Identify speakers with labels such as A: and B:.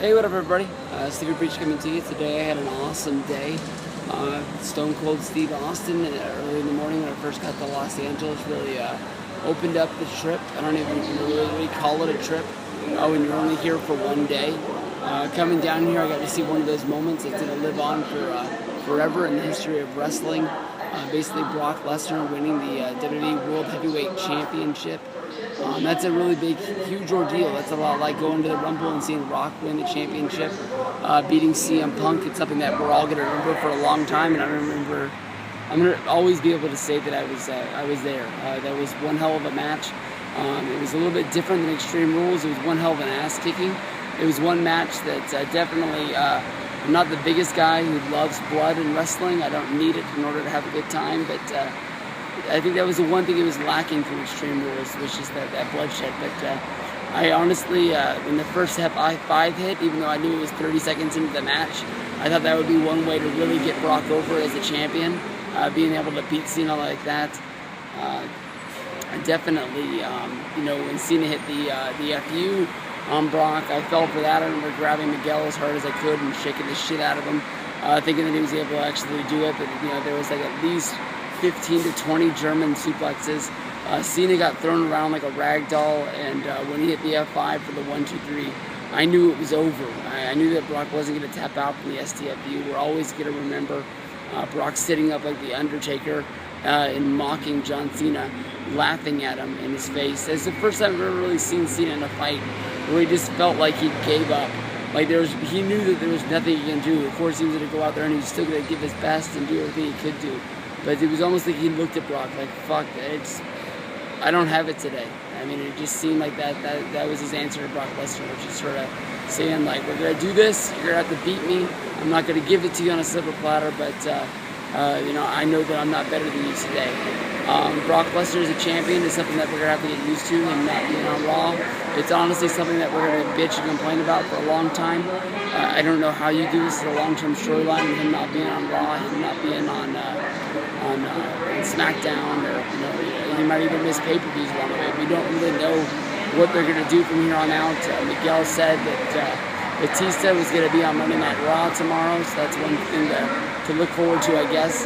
A: Hey, what up, everybody? Stevie Breach coming to you. Today I had an awesome day. Stone Cold Steve Austin early in the morning when I first got to Los Angeles really opened up the trip. I don't even really call it a trip when you're only here for one day. Coming down here, I got to see one of those moments that's going to live on for forever in the history of wrestling. Basically, Brock Lesnar winning the WWE World Heavyweight Championship. That's a really big, huge ordeal. That's a lot like going to the Rumble and seeing Rock win the championship, beating CM Punk. It's something that we're all going to remember for a long time, and I'm going to always be able to say that I was there. That was one hell of a match. It was a little bit different than Extreme Rules. It was one hell of an ass kicking. It was one match that definitely. I'm not the biggest guy who loves blood in wrestling. I don't need it in order to have a good time, but I think that was the one thing that was lacking from Extreme Rules, was just that bloodshed. But I honestly, when the first F5 hit, even though I knew it was 30 seconds into the match, I thought that would be one way to really get Brock over as a champion, being able to beat Cena like that. Definitely, when Cena hit the FU on Brock, I fell for that. I remember grabbing Miguel as hard as I could and shaking the shit out of him, thinking that he was able to actually do it. But there was like at least 15 to 20 German suplexes. Cena got thrown around like a rag doll, and when he hit the F5 for the 1-2-3, I knew it was over. I knew that Brock wasn't going to tap out from the STFU. We're always going to remember Brock sitting up like the Undertaker and mocking John Cena, laughing at him in his face. It's the first time I've ever really seen Cena in a fight where he just felt like he gave up. Like he knew that there was nothing he can do. Of course, he was going to go out there and he was still going to give his best and do everything he could do. But it was almost like he looked at Brock like, fuck, I don't have it today. I mean, it just seemed like that was his answer to Brock Lesnar, which is sort of saying, like, we're going to do this, you're going to have to beat me, I'm not going to give it to you on a silver platter, but, I know that I'm not better than you today. Brock Lesnar as a champion is something that we're going to have to get used to, him not being on Raw. It's honestly something that we're going to bitch and complain about for a long time. I don't know how you do this as a long-term storyline, him not being on Raw, him not being on SmackDown, or he might even miss pay-per-views along the way. We don't really know what they're going to do from here on out. Miguel said that Batista was going to be on Monday Night Raw tomorrow, so that's one thing to look forward to, I guess.